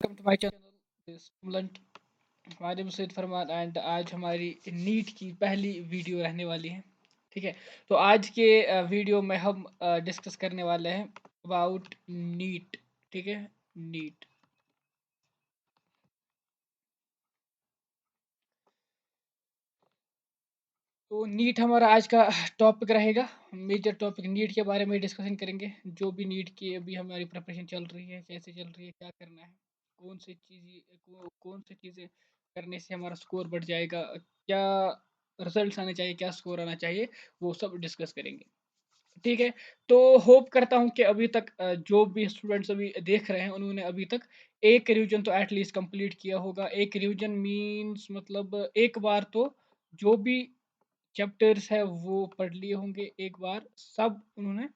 Welcome to my channel student. हमारे नाम सैयद फरमान and आज हमारी नीट की पहली वीडियो रहने वाली है। ठीक है, तो आज के वीडियो में हम डिस्कस करने वाले हैं अबाउट नीट। ठीक है, नीट। तो नीट हमारा आज का टॉपिक रहेगा। मेजर टॉपिक नीट के बारे में डिस्कशन करेंगे। जो भी नीट की अभी हमारी प्रिपरेशन चल रही है, कैसे चल रही है, क्या करना है, कौन सी चीज़ें करने से हमारा स्कोर बढ़ जाएगा, क्या रिजल्ट्स आने चाहिए, क्या स्कोर आना चाहिए, वो सब डिस्कस करेंगे। ठीक है, तो होप करता हूँ कि अभी तक जो भी स्टूडेंट्स अभी देख रहे हैं उन्होंने अभी तक एक रिवीजन तो एटलीस्ट कंप्लीट किया होगा। एक रिवीजन मींस मतलब एक बार तो जो भी चैप्टर्स है वो पढ़ लिए होंगे, एक बार सब उन्होंने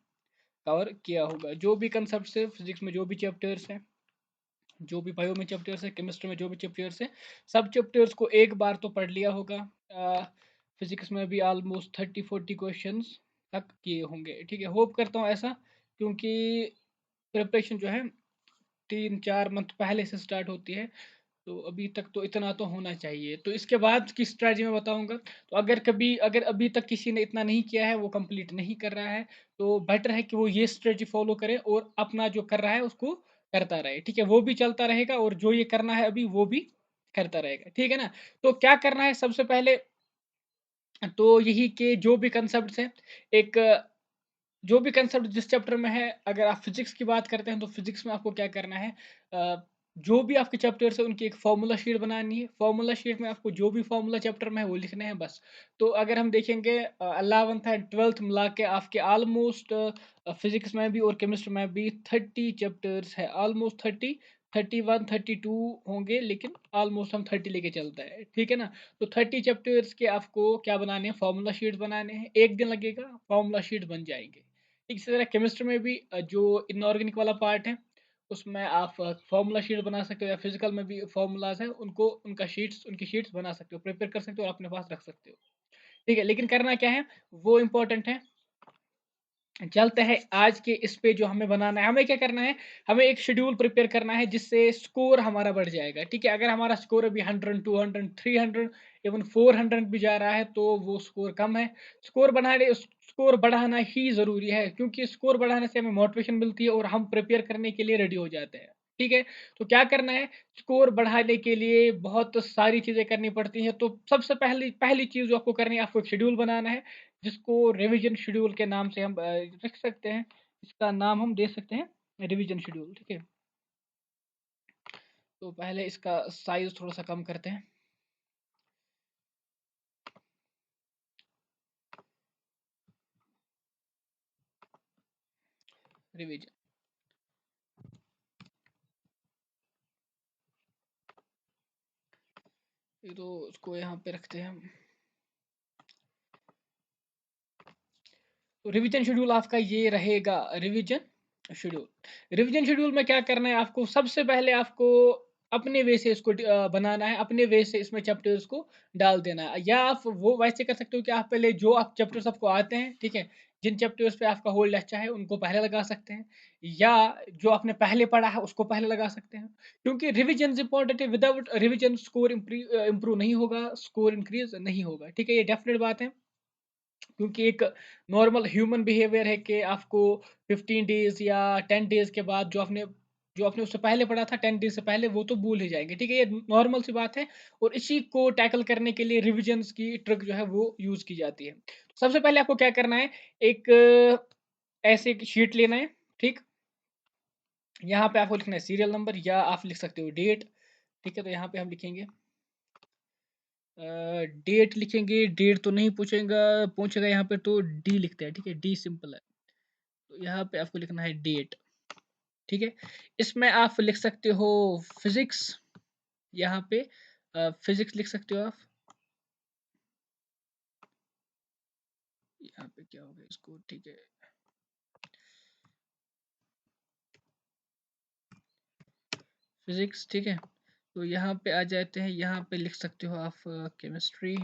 कवर किया होगा। जो भी कंसेप्ट है फिजिक्स में, जो भी चैप्टर्स हैं, जो भी बायो में चैप्टर्स है, केमिस्ट्री में जो भी चैप्टर्स है, सब चैप्टर्स को एक बार तो पढ़ लिया होगा। फिजिक्स में भी ऑलमोस्ट 30-40 क्वेश्चंस तक किए होंगे। ठीक है, होप करता हूँ ऐसा, क्योंकि प्रिपरेशन जो है 3-4 मंथ पहले से स्टार्ट होती है। तो अभी तक तो इतना तो होना चाहिए। तो इसके बाद की स्ट्रैटेजी मैं बताऊंगा। तो अगर अभी तक किसी ने इतना नहीं किया है, वो कंप्लीट नहीं कर रहा है, तो बेटर है कि वो ये स्ट्रैटेजी फॉलो करे और अपना जो कर रहा है उसको करता रहे। ठीक है, वो भी चलता रहेगा और जो ये करना है अभी वो भी करता रहेगा। ठीक है ना। तो क्या करना है सबसे पहले, तो यही के जो भी कंसेप्ट है, एक जो भी कंसेप्ट जिस चैप्टर में है, अगर आप फिजिक्स की बात करते हैं तो फिजिक्स में आपको क्या करना है, जो भी आपके चैप्टर्स है उनकी एक फार्मूला शीट बनानी है। फार्मूला शीट में आपको जो भी फार्मूला चैप्टर में है वो लिखने हैं बस। तो अगर हम देखेंगे 11th एंड 12th मिला के आपके ऑलमोस्ट फिजिक्स में भी और केमिस्ट्री में भी 30 चैप्टर्स है। ऑलमोस्ट 30, 31, 32 होंगे, लेकिन ऑलमोस्ट हम 30 लेके चलते हैं। ठीक है ना। तो 30 चैप्टर्स के आपको क्या बनाने हैं, फार्मूला शीट बनाने हैं। एक दिन लगेगा, फार्मूला शीट बन जाएंगे। इसी तरह केमिस्ट्री में भी जो इनऑर्गेनिक वाला पार्ट है उसमें आप फार्मूला शीट बना सकते हो, या फिजिकल में भी फार्मूलाज है उनको उनकी शीट्स बना सकते हो, प्रिपेयर कर सकते हो और अपने पास रख सकते हो। ठीक है, लेकिन करना क्या है वो इम्पोर्टेंट है। चलते हैं आज के इस पे जो हमें बनाना है। हमें क्या करना है, हमें एक शेड्यूल प्रिपेयर करना है जिससे स्कोर हमारा बढ़ जाएगा। ठीक है, अगर हमारा स्कोर अभी 100, 200, 300, इवन 400 भी जा रहा है तो वो स्कोर कम है। स्कोर बढ़ाना ही ज़रूरी है, क्योंकि स्कोर बढ़ाने से हमें मोटिवेशन मिलती है और हम प्रिपेयर करने के लिए रेडी हो जाते हैं। ठीक है, तो क्या करना है, स्कोर बढ़ाने के लिए बहुत सारी चीज़ें करनी पड़ती हैं। तो सबसे पहली पहली चीज़ जो आपको करनी है, आपको एक शेड्यूल बनाना है जिसको रिवीजन शेड्यूल के नाम से हम रख सकते हैं। इसका नाम हम दे सकते हैं रिवीजन शेड्यूल। ठीक है, तो पहले इसका साइज थोड़ा सा कम करते हैं। रिवीजन, ये तो उसको यहाँ पे रखते हैं हम। तो रिवीजन शेड्यूल आपका ये रहेगा। रिवीजन शेड्यूल में क्या करना है, आपको सबसे पहले आपको अपने वे से इसको बनाना है, अपने वे से इसमें चैप्टर्स को डाल देना है। या आप वो वैसे कर सकते हो कि आप पहले जो आप चैप्टर्स आपको आते हैं, ठीक है, जिन चैप्टर्स पे आपका होल्ड अच्छा है उनको पहले लगा सकते हैं, या जो आपने पहले पढ़ा है उसको पहले लगा सकते हैं। क्योंकि रिवीजन इंपॉर्टेंट है, विदाउट रिवीजन स्कोर इंप्रूव नहीं होगा, स्कोर इंक्रीज नहीं होगा। ठीक है, ये डेफिनेट बात है। क्योंकि एक नॉर्मल ह्यूमन बिहेवियर है कि आपको 15 डेज या 10 डेज के बाद जो आपने उससे पहले पढ़ा था 10 डेज से पहले, वो तो भूल ही जाएंगे। ठीक है, ये नॉर्मल सी बात है। और इसी को टैकल करने के लिए रिविजन्स की ट्रिक जो है वो यूज की जाती है। सबसे पहले आपको क्या करना है, एक ऐसे एक शीट लेना है। ठीक, यहाँ पे आपको लिखना है सीरियल नंबर, या आप लिख सकते हो डेट। ठीक है, तो यहाँ पे हम लिखेंगे डेट, लिखेंगे डेट तो नहीं पूछेगा यहाँ पे, तो डी लिखते हैं। ठीक है, डी सिंपल है। तो यहाँ पे आपको लिखना है डेट। ठीक है, इसमें आप लिख सकते हो फिजिक्स। यहाँ पे फिजिक्स लिख सकते हो आप। यहाँ पे क्या हो गया इसको, ठीक है, फिजिक्स। ठीक है, तो यहाँ पे आ जाते हैं, यहाँ पे लिख सकते हो आप केमिस्ट्री।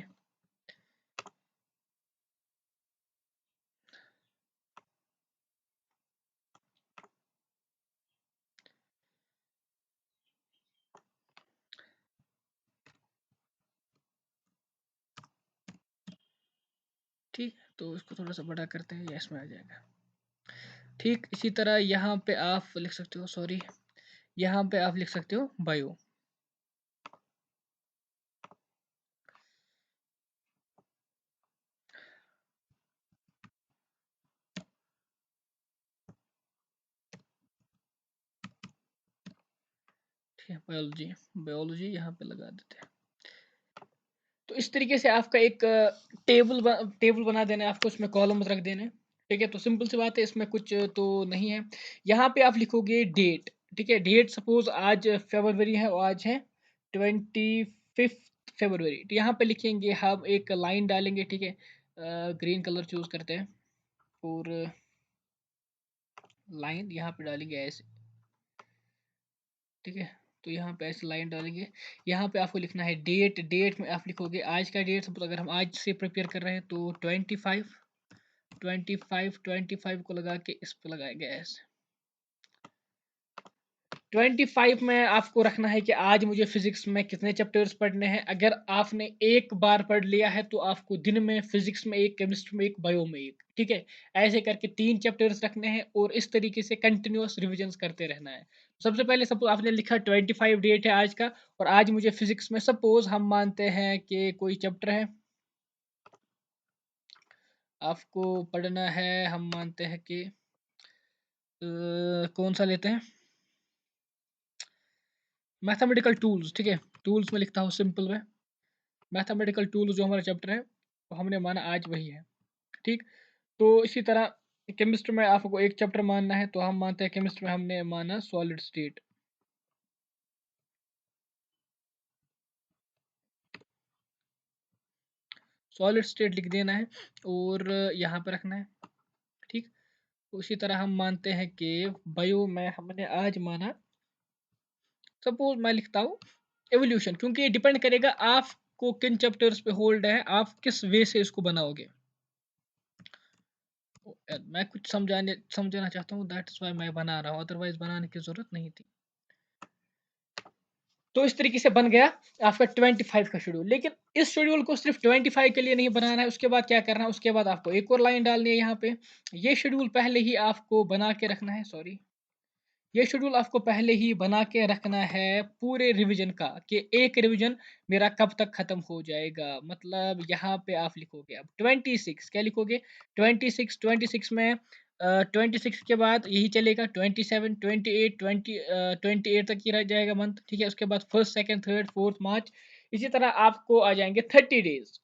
ठीक, तो इसको थोड़ा सा बड़ा करते हैं, यस में आ जाएगा। ठीक, इसी तरह यहाँ पे आप लिख सकते हो, सॉरी, यहाँ पे आप लिख सकते हो बायो। ठीक है, बायोलॉजी, बायोलॉजी यहाँ पे लगा देते हैं। तो इस तरीके से आपका एक टेबल बना देना है आपको, उसमें कॉलम्स रख देने हैं। ठीक है, तो सिंपल सी बात है, इसमें कुछ तो नहीं है। यहाँ पे आप लिखोगे डेट। ठीक है, डेट सपोज आज फरवरी है और आज है 25 फरवरी, तो यहाँ पे लिखेंगे हम, एक लाइन डालेंगे। ठीक है, ग्रीन कलर चूज करते हैं और लाइन यहाँ पे डालेंगे ऐसे। ठीक है, तो यहाँ पे ऐसे लाइन डालेंगे। यहाँ पे आपको लिखना है डेट। डेट में आप लिखोगे आज का डेट, सपोज अगर हम आज से प्रिपेयर कर रहे हैं तो 25 को लगा के इस पे लगाएंगे ऐसे। 25 में आपको रखना है कि आज मुझे फिजिक्स में कितने चैप्टर्स पढ़ने हैं। अगर आपने एक बार पढ़ लिया है तो आपको दिन में फिजिक्स में एक, केमिस्ट्री में एक, बायो में एक। ठीक है, ऐसे करके 3 चैप्टर्स रखने हैं और इस तरीके से कंटिन्यूअस रिविजन करते रहना है। सबसे पहले सपोज आपने लिखा 25 डेट है आज का, और आज मुझे फिजिक्स में सपोज हम मानते हैं कि कोई चैप्टर है आपको पढ़ना है, हम मानते हैं कि कौन सा लेते हैं, मैथमेटिकल टूल्स। ठीक है, टूल्स में लिखता हूँ सिंपल में, मैथमेटिकल टूल्स जो हमारा चैप्टर है, तो हमने माना आज वही है। ठीक, तो इसी तरह केमिस्ट्री में आपको एक चैप्टर मानना है, तो हम मानते हैं केमिस्ट्री में हमने माना सॉलिड स्टेट। सॉलिड स्टेट लिख देना है और यहाँ पे रखना है। ठीक, उसी तरह हम मानते हैं कि बायो में हमने आज माना, सपोज मैं लिखता हूँ एवोल्यूशन, क्योंकि ये डिपेंड करेगा आपको किन चैप्टर्स पे होल्ड है, आप किस वे से इसको बनाओगे। मैं कुछ समझाना चाहता हूँ, दैट्स व्हाई मैं बना रहा हूँ, अदरवाइज बनाने की जरूरत नहीं थी। तो इस तरीके से बन गया आपका 25 का शेड्यूल। लेकिन इस शेड्यूल को सिर्फ 25 के लिए नहीं बनाना है, उसके बाद क्या करना है, उसके बाद आपको एक और लाइन डालनी है यहाँ पे। ये शेड्यूल पहले ही आपको बना के रखना है, सॉरी, ये शेड्यूल आपको पहले ही बना के रखना है पूरे रिवीजन का, कि एक रिवीजन मेरा कब तक खत्म हो जाएगा। मतलब यहाँ पे आप लिखोगे अब 26, क्या लिखोगे, 26 में 26 के बाद यही चलेगा 27, 28, 28 तक ही रह जाएगा मंथ। ठीक है, उसके बाद फर्स्ट, सेकंड, थर्ड, फोर्थ, मार्च, इसी तरह आपको आ जाएंगे 30 डेज।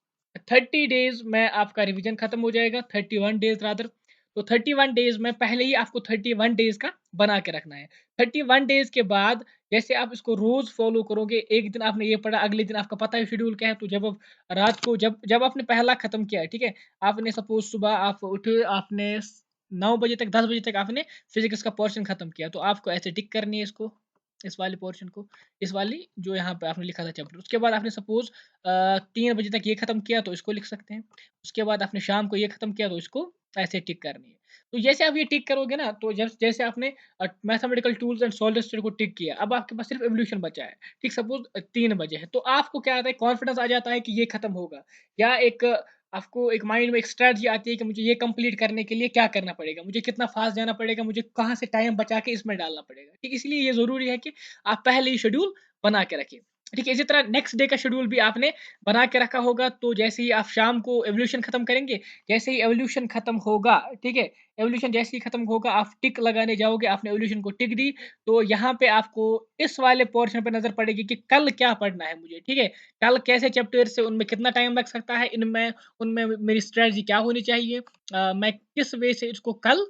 30 डेज में आपका रिवीजन खत्म हो जाएगा, 31 डेज रादर। तो 31 डेज में पहले ही आपको 31 डेज का बना के रखना है। 31 डेज के बाद जैसे आप इसको रोज फॉलो करोगे, एक दिन आपने ये पढ़ा, अगले दिन आपका पता है शेड्यूल क्या है, तो जब आप रात को, जब जब आपने पहला खत्म किया है, ठीक है, आपने सपोज सुबह आप उठे, आपने 9 बजे तक, 10 बजे तक आपने फिजिक्स का पोर्शन खत्म किया, तो आपको ऐसे टिक करनी है इसको, इस वाले पोर्शन को, इस वाली जो यहाँ पे आपने लिखा था चैप्टर। उसके बाद आपने सपोज 3 बजे तक ये खत्म किया, तो इसको लिख सकते हैं। उसके बाद आपने शाम को ये खत्म किया, तो इसको ऐसे टिक करनी है। तो जैसे आप ये टिक करोगे ना, तो जब जैसे आपने mathematical tools and solid state को टिक किया, अब आपके पास सिर्फ एवोल्यूशन बचा है। ठीक, सपोज 3 बजे है, तो आपको क्या आता है, कॉन्फिडेंस आ जाता है कि ये खत्म होगा, या एक आपको एक माइंड में एक स्ट्रेटजी आती है कि मुझे ये कंप्लीट करने के लिए क्या करना पड़ेगा, मुझे कितना फास्ट जाना पड़ेगा, मुझे कहाँ से टाइम बचा के इसमें डालना पड़ेगा। ठीक, इसलिए ये जरूरी है कि आप पहले ही शेड्यूल बना के रखें। ठीक है, इसी तरह नेक्स्ट डे का शेड्यूल भी आपने बना के रखा होगा, तो जैसे ही आप शाम को एवोल्यूशन खत्म करेंगे, जैसे ही एवोल्यूशन खत्म होगा, ठीक है, एवोल्यूशन जैसे ही खत्म होगा, आप टिक लगाने जाओगे, आपने एवोल्यूशन को टिक दी, तो यहाँ पे आपको इस वाले पोर्शन पे नजर पड़ेगी कि कल क्या पढ़ना है मुझे। ठीक है, कल कैसे चैप्टर से, उनमें कितना टाइम लग सकता है, इनमें उनमें मेरी स्ट्रेटजी क्या होनी चाहिए, मैं किस वे से इसको कल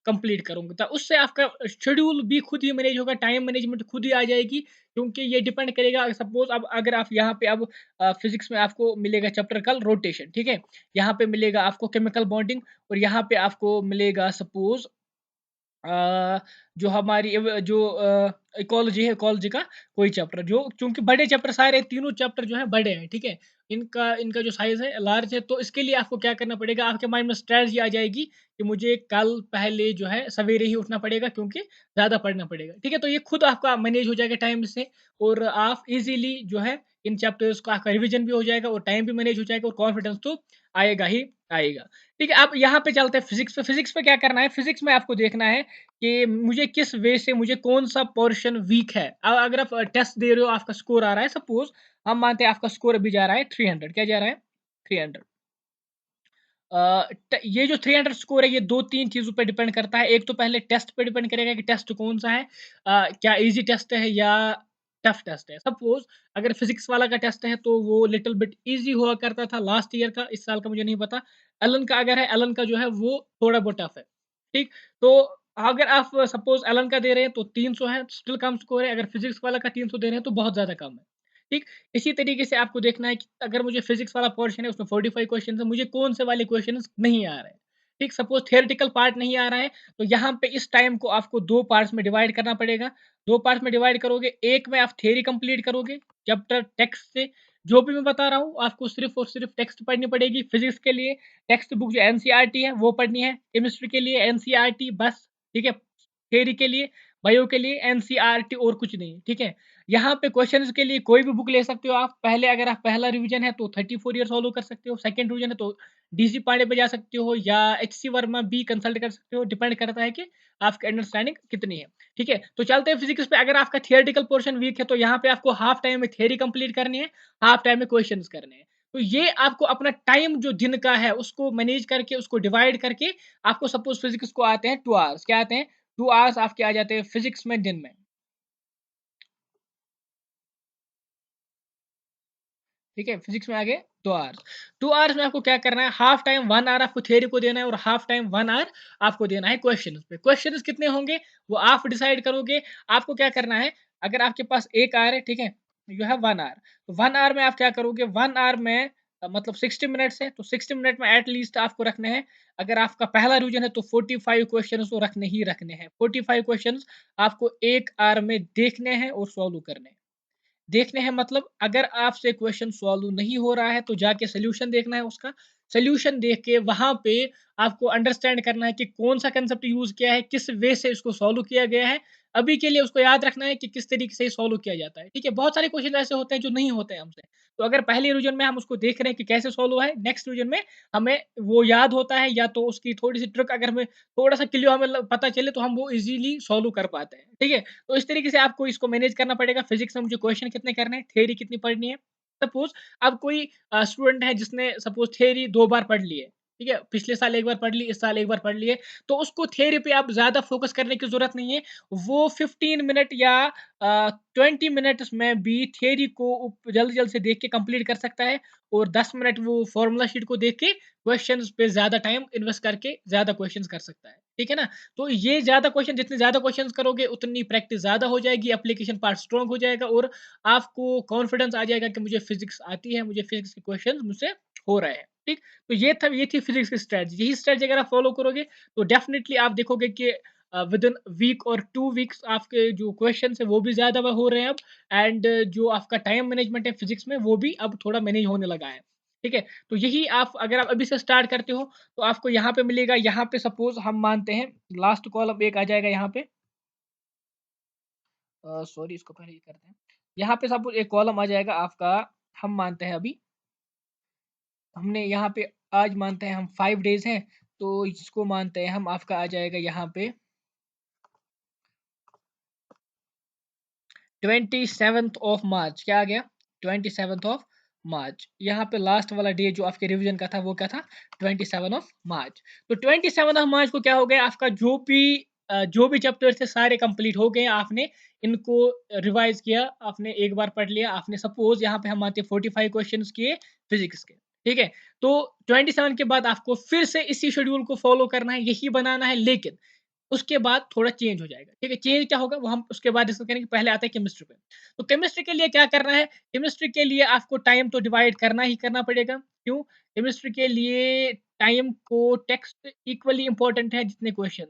कंप्लीट करूंगा। तो उससे आपका शेड्यूल भी खुद ही मैनेज होगा, टाइम मैनेजमेंट खुद ही आ जाएगी। क्योंकि ये डिपेंड करेगा, सपोज अब अगर आप यहाँ पे अब फिजिक्स में आपको मिलेगा चैप्टर कल रोटेशन, ठीक है, यहाँ पे मिलेगा आपको केमिकल बॉन्डिंग, और यहाँ पे आपको मिलेगा सपोज जो हमारी जो इकोलॉजी है, इकोलॉजी का कोई चैप्टर, जो चूंकि बड़े चैप्टर, सारे तीनों चैप्टर जो है बड़े हैं, ठीक है, इनका इनका जो साइज है लार्ज है, तो इसके लिए आपको क्या करना पड़ेगा, आपके माइंड में स्ट्रेटजी आ जाएगी कि मुझे कल पहले जो है सवेरे ही उठना पड़ेगा, क्योंकि ज़्यादा पढ़ना पड़ेगा, ठीक है, तो ये खुद आपका मैनेज हो जाएगा टाइम से, और आप इजीली जो है इन चैप्टर्स का आपका रिवीजन भी हो जाएगा और टाइम भी मैनेज हो जाएगा और कॉन्फिडेंस तो आएगा ही आएगा। ठीक है, अब यहाँ पे चलते हैं फिजिक्स पे। फिजिक्स पे क्या करना है, फिजिक्स में आपको देखना है कि मुझे किस वे से, मुझे कौन सा पोर्शन वीक है। अगर आप टेस्ट दे रहे हो, आपका स्कोर आ रहा है, सपोज हम मानते हैं आपका स्कोर अभी जा रहा है 300, क्या जा रहा है 300। ये जो 300 स्कोर है, ये दो तीन चीज़ों पे डिपेंड करता है। एक तो पहले टेस्ट पे डिपेंड करेगा कि टेस्ट कौन सा है, क्या इजी टेस्ट है या टफ टेस्ट है। सपोज अगर फिजिक्स वाला का टेस्ट है तो वो लिटिल बिट इजी हुआ करता था लास्ट ईयर का, इस साल का मुझे नहीं पता। एलन का अगर है, एलन का जो है वो थोड़ा बहुत टफ है, ठीक। तो अगर आप सपोज एलन का दे रहे हैं तो 300 है, स्टिल कम स्कोर है। अगर फिजिक्स वाला का 300 दे रहे हैं तो बहुत ज़्यादा कम है, ठीक। इसी तरीके से आपको देखना है कि अगर मुझे फिजिक्स वाला पोर्शन है, उसमें 45 क्वेश्चन है, मुझे कौन से वाले क्वेश्चन नहीं आ रहे हैं, ठीक। सपोज थियोरेटिकल पार्ट नहीं आ रहा है, तो यहाँ पे इस टाइम को आपको दो पार्ट्स में डिवाइड करना पड़ेगा। दो पार्ट्स में डिवाइड करोगे, एक में आप थियरी कंप्लीट करोगे चैप्टर टेक्स्ट से, जो भी मैं बता रहा हूँ आपको सिर्फ और सिर्फ टेक्स्ट पढ़नी पड़ेगी। फिजिक्स के लिए टेक्स्ट बुक जो एनसीईआरटी है वो पढ़नी है, केमिस्ट्री के लिए एनसीईआरटी बस, ठीक है। थियरी के लिए, बायो के लिए एनसीईआरटी और कुछ नहीं, ठीक है। यहाँ पे क्वेश्चंस के लिए कोई भी बुक ले सकते हो आप। पहले अगर आप पहला रिवीजन है तो 34 ईयर सॉल्व कर सकते हो, सेकंड रिवीजन है तो डीसी पांडे पे जा सकते हो या एचसी वर्मा भी कंसल्ट कर सकते हो, डिपेंड करता है कि आपकी अंडरस्टैंडिंग कितनी है, ठीक है। तो चलते हैं फिजिक्स पे। अगर आपका थियोरेटिकल पोर्शन वीक है तो यहाँ पे आपको हाफ टाइम में थियरी कंप्लीट करनी है, हाफ टाइम में क्वेश्चंस करने हैं। तो ये आपको अपना टाइम जो दिन का है उसको मैनेज करके, उसको डिवाइड करके, आपको सपोज फिजिक्स को आते हैं 2 आवर्स, क्या आते हैं 2 आवर्स आपके आ जाते हैं फिजिक्स में दिन में, ठीक है। फिजिक्स में आ गए 2 आवर्स। 2 आवर्स में आपको क्या करना है, हाफ टाइम 1 आवर आपको थियरी को देना है और हाफ टाइम 1 आवर आपको देना है क्वेश्चन पे। क्वेश्चन कितने होंगे वो आप डिसाइड करोगे। आपको क्या करना है, अगर आपके पास 1 आवर है, ठीक है, यू हैव 1 आवर, तो 1 आवर में आप क्या करोगे, 1 आवर में मतलब 60 मिनट्स है, तो 60 मिनट में एटलीस्ट आपको रखने हैं। अगर आपका पहला रिवीजन है तो 45 क्वेश्चन तो रखने ही रखने हैं। 45 क्वेश्चन आपको 1 आवर में देखने हैं और सॉल्व करने हैं। देखने हैं मतलब अगर आपसे क्वेश्चन सॉल्व नहीं हो रहा है तो जाके सोल्यूशन देखना है उसका। सोल्यूशन देख के वहां पे आपको अंडरस्टैंड करना है कि कौन सा कंसेप्ट यूज किया है, किस वे से इसको सॉल्व किया गया है। अभी के लिए उसको याद रखना है कि किस तरीके से सॉल्व किया जाता है, ठीक है। बहुत सारे क्वेश्चन ऐसे होते हैं जो नहीं होते हैं हमसे, तो अगर पहले रिवीजन में हम उसको देख रहे हैं कि कैसे सॉल्व हुआ है, नेक्स्ट रिवीजन में हमें वो याद होता है, या तो उसकी थोड़ी सी ट्रिक अगर हमें थोड़ा सा क्लियर हमें पता चले तो हम वो इजीली सॉल्व कर पाते हैं, ठीक है। तो इस तरीके से आपको इसको मैनेज करना पड़ेगा। फिजिक्स में मुझे क्वेश्चन कितने करने हैं, थ्योरी कितनी पढ़नी है। सपोज अब कोई स्टूडेंट है जिसने सपोज थ्योरी 2 बार पढ़ ली है, ठीक है, पिछले साल एक बार पढ़ ली, इस साल एक बार पढ़ ली है, तो उसको थ्योरी पे आप ज्यादा फोकस करने की जरूरत नहीं है। वो 15 मिनट या 20 मिनट्स में भी थ्योरी को जल्दी जल्दी से देख के कंप्लीट कर सकता है, और 10 मिनट वो फॉर्मूला शीट को देख के क्वेश्चंस पे ज्यादा टाइम इन्वेस्ट करके ज्यादा क्वेश्चंस कर सकता है, ठीक है ना। तो ये ज़्यादा क्वेश्चन, जितने ज़्यादा क्वेश्चंस करोगे उतनी प्रैक्टिस ज़्यादा हो जाएगी, एप्लीकेशन पार्ट स्ट्रांग हो जाएगा और आपको कॉन्फिडेंस आ जाएगा कि मुझे फिजिक्स आती है, मुझे फिजिक्स के क्वेश्चंस मुझसे हो रहे हैं, ठीक। तो ये थी फिजिक्स की स्ट्रेटजी। यही स्ट्रेटजी अगर आप फॉलो करोगे तो डेफिनेटली आप देखोगे कि विद इन वीक और 2 वीक्स आपके जो क्वेश्चन है वो भी ज़्यादा हो रहे हैं अब, एंड जो आपका टाइम मैनेजमेंट है फिजिक्स में वो भी अब थोड़ा मैनेज होने लगा है, ठीक है। तो यही आप अगर आप अभी से स्टार्ट करते हो तो आपको यहाँ पे मिलेगा। यहाँ पे सपोज हम मानते हैं लास्ट कॉलम एक आ जाएगा यहाँ पे, सॉरी इसको पहले ये करते हैं। यहाँ पे सपोज एक कॉलम आ जाएगा आपका, हम मानते हैं अभी हमने यहाँ पे आज मानते हैं हम 5 डेज हैं, तो इसको मानते हैं हम, आपका आ जाएगा यहाँ पे 27 ऑफ मार्च। क्या आ गया 27 ऑफ मार्च। यहाँ पे लास्ट वाला डे जो आपके रिवीजन का था वो क्या था 27 ऑफ मार्च। तो 27 ऑफ मार्च को क्या हो गया, आपका जो भी चैप्टर थे सारे कंप्लीट हो गए। आपने इनको रिवाइज किया, आपने एक बार पढ़ लिया। आपने सपोज यहाँ पे हम आते 45 क्वेश्चन किए फिजिक्स के, ठीक है। तो 27 के बाद आपको फिर से इसी शेड्यूल को फॉलो करना है, यही बनाना है, लेकिन उसके बाद थोड़ा चेंज हो जाएगा, ठीक है। चेंज क्या होगा वो हम उसके बाद डिस्कस करेंगे। पहले आते हैं केमिस्ट्री पे। तो केमिस्ट्री के लिए क्या करना है, केमिस्ट्री के लिए आपको टाइम तो डिवाइड करना ही करना पड़ेगा। क्यों, केमिस्ट्री के लिए टाइम को टेक्स्ट इक्वली इंपॉर्टेंट है जितने क्वेश्चन,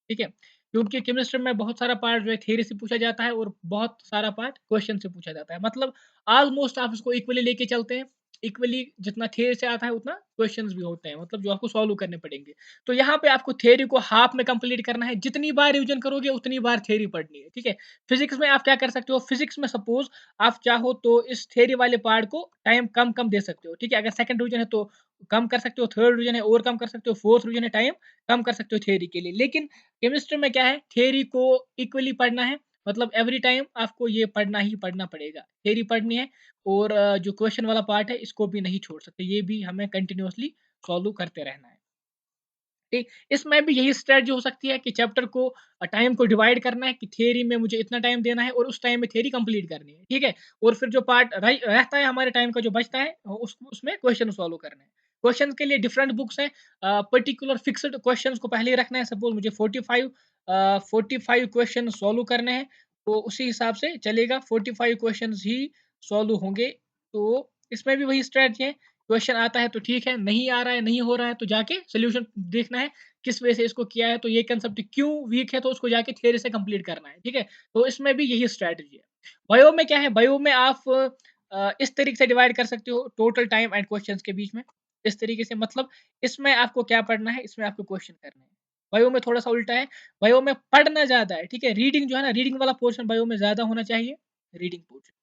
ठीक है। क्योंकि केमिस्ट्री में बहुत सारा पार्ट जो है थ्योरी से पूछा जाता है और बहुत सारा पार्ट क्वेश्चन से पूछा जाता है। मतलब ऑलमोस्ट आप इसको इक्वली लेके चलते हैं। इक्वली जितना थ्योरी से आता है उतना क्वेश्चंस भी होते हैं, मतलब जो आपको सॉल्व करने पड़ेंगे। तो यहाँ पे आपको थ्योरी को हाफ में कंप्लीट करना है। जितनी बार रिवीजन करोगे उतनी बार थ्योरी पढ़नी है, ठीक है। फिजिक्स में आप क्या कर सकते हो, फिजिक्स में सपोज आप चाहो तो इस थ्योरी वाले पार्ट को टाइम कम कम दे सकते हो, ठीक है। अगर सेकंड रिवीजन है तो कम कर सकते हो, थर्ड रिवीजन है और कम कर सकते हो, फोर्थ रिवीजन है टाइम कम कर सकते हो थ्योरी के लिए। लेकिन केमिस्ट्री में क्या है, थ्योरी को इक्वली पढ़ना है। मतलब एवरी टाइम आपको ये पढ़ना ही पढ़ना पड़ेगा, थ्योरी पढ़नी है। और जो क्वेश्चन वाला पार्ट है इसको भी नहीं छोड़ सकते, ये भी हमें कंटिन्यूअसली सॉल्व करते रहना है, ठीक। इसमें भी यही स्ट्रेटजी हो सकती है कि चैप्टर को टाइम को डिवाइड करना है कि थियरी में मुझे इतना टाइम देना है और उस टाइम में थियरी कंप्लीट करनी है, ठीक है। और फिर जो पार्ट रहता है हमारे टाइम का जो बचता है उसमें क्वेश्चन सॉल्व करना है। क्वेश्चन के लिए डिफरेंट बुक्स हैं। पर्टिकुलर फिक्स्ड क्वेश्चन को पहले ही रखना है। सपोज मुझे 45 क्वेश्चन सॉल्व करने हैं, तो उसी हिसाब से चलेगा, 45 क्वेश्चन ही सॉल्व होंगे। तो इसमें भी वही स्ट्रेटजी है। क्वेश्चन आता है तो ठीक है, नहीं आ रहा है, नहीं हो रहा है, तो जाके सॉल्यूशन देखना है किस वजह से इसको किया है, तो ये कंसेप्ट क्यों वीक है, तो उसको जाके थ्योरी से कंप्लीट करना है, ठीक है। तो इसमें भी यही स्ट्रेटजी है। बायो में क्या है, बायो में आप इस तरीके से डिवाइड कर सकते हो टोटल टाइम एंड क्वेश्चंस के बीच में। इस तरीके से, मतलब इसमें आपको क्या पढ़ना है, इसमें आपको क्वेश्चन करने हैं। बायो में थोड़ा सा उल्टा है, बायो में पढ़ना ज्यादा है, ठीक है। रीडिंग जो है ना, रीडिंग वाला पोर्शन बायो में ज्यादा होना चाहिए। रीडिंग पोर्शन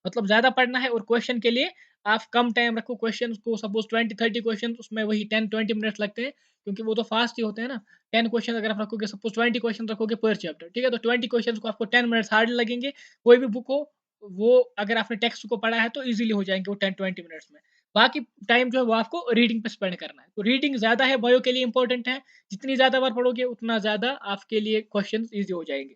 मतलब ज़्यादा पढ़ना है, और क्वेश्चन के लिए आप कम टाइम रखो। क्वेश्चन को सपोज 20-30 क्वेश्चन, उसमें वही 10-20 मिनट्स लगते हैं, क्योंकि वो तो फास्ट ही होते हैं ना। 10 क्वेश्चन अगर आप रखोगे, सपोज 20 क्वेश्चन रखोगे पर चैप्टर, ठीक है, तो 20 क्वेश्चन को आपको 10 मिनट्स हार्ड लगेंगे। कोई भी बुक हो, वो अगर आपने टेक्स्ट को पढ़ा है तो इजीली हो जाएंगे वो 10-20 मिनट्स में। बाकी टाइम जो है वो आपको रीडिंग पे स्पेंड करना है। तो रीडिंग ज़्यादा है, बायो के लिए इंपॉर्टेंट है। जितनी ज़्यादा बार पढ़ोगे उतना ज़्यादा आपके लिए क्वेश्चन ईजी हो जाएंगे।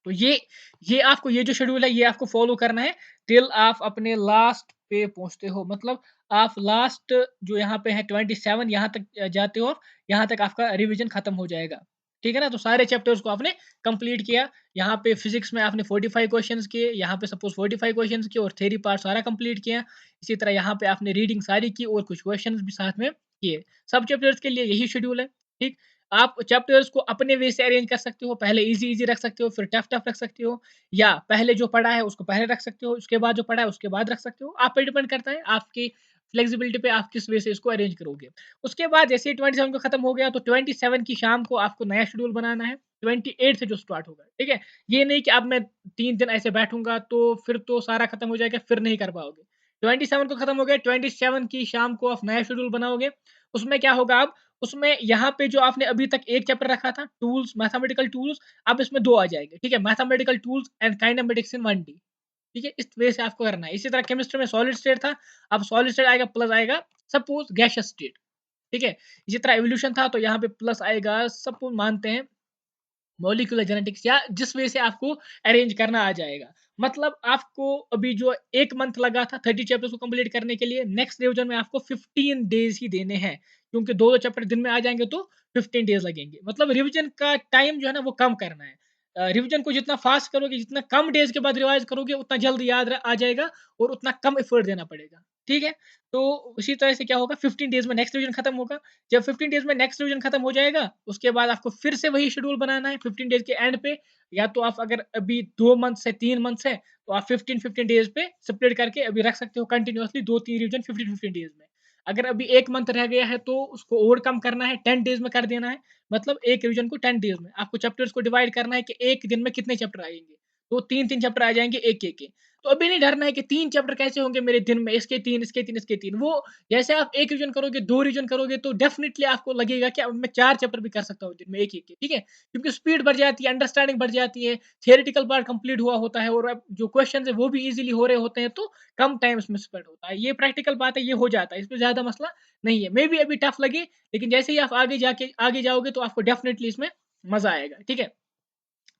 तो ये आपको ये जो शेड्यूल है ये आपको फॉलो करना है टिल आप अपने लास्ट पे पहुंचते हो। मतलब आप लास्ट जो यहाँ पे है 27 यहाँ तक जाते हो, और यहाँ तक आपका रिवीजन खत्म हो जाएगा, ठीक है ना। तो सारे चैप्टर्स को आपने कंप्लीट किया। यहाँ पे फिजिक्स में आपने 45 क्वेश्चंस किए, यहाँ पे सपोज 45 क्वेश्चंस किए और थ्योरी पार्ट सारा कंप्लीट किया। इसी तरह यहाँ पे आपने रीडिंग सारी की और कुछ क्वेश्चंस भी साथ में किए। सब चैप्टर्स के लिए यही शेड्यूल है, ठीक। आप चैप्टर्स को अपने वे से अरेंज कर सकते हो। पहले इजी इजी रख सकते हो, फिर टफ टफ रख सकते हो, या पहले जो पढ़ा है उसको पहले रख सकते हो, उसके बाद जो पढ़ा है उसके बाद रख सकते हो। आप पे डिपेंड करता है आपकी फ्लेक्सिबिलिटी पे, आप किस वे से इसको अरेंज करोगे। उसके बाद जैसे ही 27 को खत्म हो गया, तो 27 की शाम को आपको नया शेड्यूल बनाना है 28 से जो स्टार्ट होगा, ठीक है। ये नहीं कि अब मैं 3 दिन ऐसे बैठूंगा तो फिर तो सारा खत्म हो जाएगा, फिर नहीं कर पाओगे। 27 को खत्म हो गया, 27 की शाम को आप नया शेड्यूल बनाओगे। उसमें क्या होगा, अब उसमें यहाँ पे जो आपने अभी तक एक चैप्टर रखा था टूल्स, मैथमेटिकल टूल्स, अब इसमें 2 आ जाएंगे, ठीक है। Mathematical tools and kinematics in 1D, ठीक है। इस वे से आपको करना है। इसी तरह केमिस्ट्री में सॉलिड स्टेट था, अब सॉलिड स्टेट आएगा, प्लस आएगा सपोज गैसियस स्टेट, ठीक है। इसी तरह एवोल्यूशन था, तो यहाँ पे प्लस आएगा सपोज मानते हैं मॉलिक्यूलर जेनेटिक्स, या जिस वे से आपको अरेंज करना आ जाएगा। मतलब आपको अभी जो 1 मंथ लगा था 30 चैप्टर्स को कंप्लीट करने के लिए, नेक्स्ट रिवीजन में आपको 15 डेज ही देने हैं, क्योंकि 2-2 चैप्टर दिन में आ जाएंगे तो 15 डेज लगेंगे। मतलब रिवीजन का टाइम जो है ना वो कम करना है। रिवीजन को जितना फास्ट करोगे, जितना कम डेज के बाद रिवाइज करोगे, उतना जल्द याद आ जाएगा और उतना कम एफर्ट देना पड़ेगा, ठीक है। तो उसी तरह से क्या होगा, 15 डेज में नेक्स्ट रिवीजन खत्म होगा। जब 15 डेज में नेक्स्ट रिवीजन खत्म हो जाएगा, उसके बाद आपको फिर से वही शेड्यूल बनाना है 15 डेज के एंड पे। या तो आप अगर अभी 2 मंथ से 3 मंथ है, तो आप 15-15 डेज पे स्प्लिट करके अभी रख सकते हो कंटिन्यूअसली 2-3 रिवीजन 15-15 डेज में। अगर अभी 1 मंथ रह गया है तो उसको और कम करना है, 10 डेज में कर देना है। मतलब एक रिवीजन को 10 डेज में आपको चैप्टर्स को डिवाइड करना है कि एक दिन में कितने चैप्टर आएंगे, तो 3-3 चैप्टर आ जाएंगे एक एक के। तो अभी नहीं डरना है कि 3 चैप्टर कैसे होंगे मेरे दिन में, इसके 3 इसके 3 इसके 3। वो जैसे आप एक रिवीजन करोगे, 2 रिवीजन करोगे, तो डेफिनिटली आपको लगेगा कि अब मैं 4 चैप्टर भी कर सकता हूँ दिन में एक-एक के, ठीक है? क्योंकि स्पीड बढ़ जाती है, अंडरस्टैंडिंग बढ़ जाती है, थियोरेटिकल पार्ट कंप्लीट हुआ होता है, और अब जो क्वेश्चंस है वो भी इजीली हो रहे होते हैं, तो कम टाइम इसमें स्पेंड होता है। ये प्रैक्टिकल बात है, ये हो जाता है, इसमें ज़्यादा मसला नहीं है। मे बी अभी टफ लगे, लेकिन जैसे ही आप आगे जाओगे तो आपको डेफिनिटली इसमें मज़ा आएगा, ठीक है?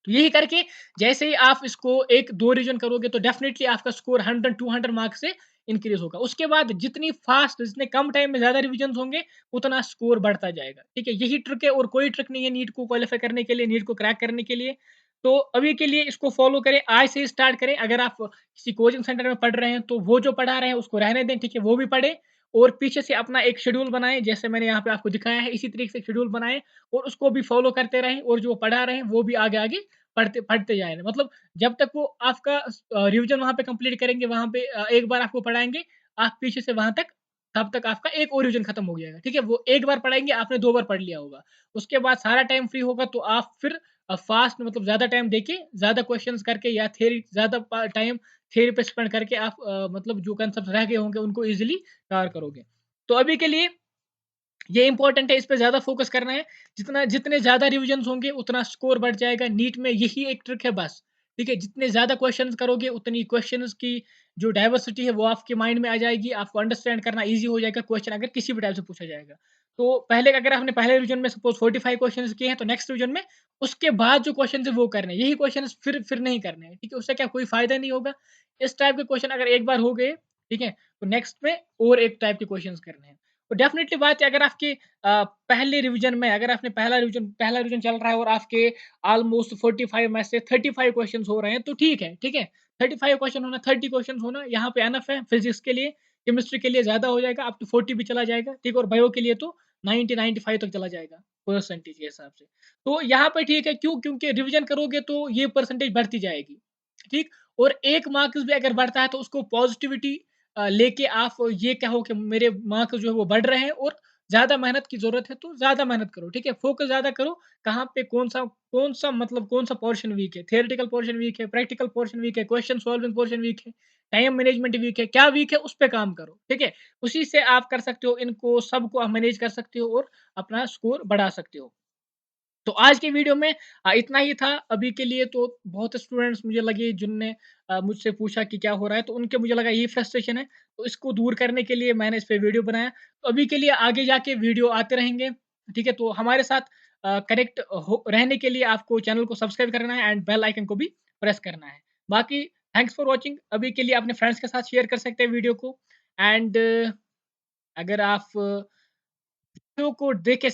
तो यही करके जैसे ही आप इसको 1-2 रिवीजन करोगे, तो डेफिनेटली आपका स्कोर 100-200 मार्क्स से इंक्रीज होगा। उसके बाद जितनी फास्ट, जितने कम टाइम में ज्यादा रिवीजन होंगे, उतना स्कोर बढ़ता जाएगा, ठीक है। यही ट्रिक है, और कोई ट्रिक नहीं है नीट को क्वालिफाई करने के लिए, नीट को क्रैक करने के लिए। तो अभी के लिए इसको फॉलो करें, आज से ही स्टार्ट करें। अगर आप किसी कोचिंग सेंटर में पढ़ रहे हैं तो वो जो पढ़ा रहे हैं उसको रहने दें, ठीक है, वो भी पढ़े। और पीछे से अपना एक शेड्यूल बनाएँ, जैसे मैंने यहाँ पे आपको दिखाया है, इसी तरीके से शेड्यूल बनाएँ और उसको भी फ़ॉलो करते रहें और जो पढ़ा रहे हैं, वो भी आगे-आगे पढ़ते पढ़ते जाएँ। मतलब जब तक वो आपका रिवीजन वहाँ पे कंप्लीट करेंगे, वहाँ पे एक बार आपको पढ़ाएँगे, आप पीछे से वहाँ तक तब तक आपका एक और रिवीजन खत्म हो जाएगा, ठीक है? वो एक बार पढ़ाएँगे, आपने 2 बार पढ़ लिया होगा। उसके बाद सारा टाइम फ्री होगा, तो आप फिर फ़ास्ट मतलब ज़्यादा टाइम देके, ज़्यादा क्वेश्चन्स करके या थियरी ज़्यादा टाइम थियरी पे स्पेंड करके आप मतलब जो कॉन्सेप्ट रह गए होंगे, उनको ईज़िली कवर करोगे। तो अभी के लिए ये इम्पोर्टेंट है, इस पे ज़्यादा फ़ोकस करना है। जितने ज़्यादा रिविज़न्स होंगे, उतना स्कोर बढ़ जाएगा। नीट में यही एक ट्रिक है बस, ठीक है? जितने ज़्यादा क्वेश्चन्स करोगे, उतनी क्वेश्चन्स की जो डाइवर्सिटी है, वो आपके माइंड में आ जाएगी। आपको अंडरस्टैंड करना ईज़ी हो जाएगा, क्वेश्चन अगर किसी भी टाइप से पूछा जाएगा। तो पहले अगर आपने पहले रिवीजन में सपोज़ 45 क्वेश्चन्स किए हैं, तो नेक्स्ट रिवीजन में उसके बाद जो क्वेश्चन्स है, वो करने हैं। यही क्वेश्चन्स फिर नहीं करने हैं, ठीक है? उससे क्या कोई फ़ायदा नहीं होगा। इस टाइप के क्वेश्चन अगर एक बार हो गए, ठीक है? तो नेक्स्ट में और एक टाइप के क्वेश्चन्स करने हैं। तो डेफ़िनिटली बात है, अगर आपके पहले रिवीजन में अगर आपने पहला रिवीजन चल रहा है और आपके ऑलमोस्ट 45 में से 35 क्वेश्चंस हो रहे हैं, तो ठीक है, ठीक है? 35 क्वेश्चन होना, 30 क्वेश्चंस होना यहाँ पे एनफ है। फिज़िक्स के लिए, केमिस्ट्री के लिए ज़्यादा हो जाएगा, अप टू 40 भी चला जाएगा, ठीक है? और बायो के लिए तो 90-95 तक चला जाएगा, परसेंटेज के हिसाब से। तो यहाँ पे ठीक है, क्यों? क्योंकि रिवीजन करोगे तो ये परसेंटेज बढ़ती जाएगी, ठीक? और 1 मार्क्स भी अगर बढ़ता है, तो उसको पॉज़िटिविटी लेके आप ये कहो कि मेरे मार्क्स जो है वो बढ़ रहे हैं और ज़्यादा मेहनत की ज़रूरत है, तो ज़्यादा मेहनत करो, ठीक है? फ़ोकस ज़्यादा करो, कहाँ पे कौन-सा मतलब कौन-सा पोर्शन वीक है, थियोरेटिकल पोर्शन वीक है, प्रैक्टिकल पोर्शन वीक है, क्वेश्चन सॉल्विंग पोर्शन वीक है, टाइम मैनेजमेंट वीक है, क्या वीक है, उस पे काम करो, ठीक है? उसी से आप कर सकते हो, इनको सबको आप मैनेज कर सकते हो और अपना स्कोर बढ़ा सकते हो। तो आज की वीडियो में इतना ही था अभी के लिए। तो बहुत स्टूडेंट्स मुझे लगे जिनने मुझसे पूछा कि क्या हो रहा है, तो उनके मुझे लगा यही फ्रस्ट्रेशन है, तो इसको दूर करने के लिए मैंने इस पे वीडियो बनाया। तो अभी के लिए आगे जाके वीडियो आते रहेंगे, ठीक है? तो हमारे साथ कनेक्ट हो रहने के लिए आपको चैनल को सब्सक्राइब करना है एंड बेल आइकन को भी प्रेस करना है। बाकी थैंक्स फॉर वॉचिंग। अभी के लिए अपने फ्रेंड्स के साथ शेयर कर सकते हैं वीडियो को। एंड अगर आप वीडियो को देख के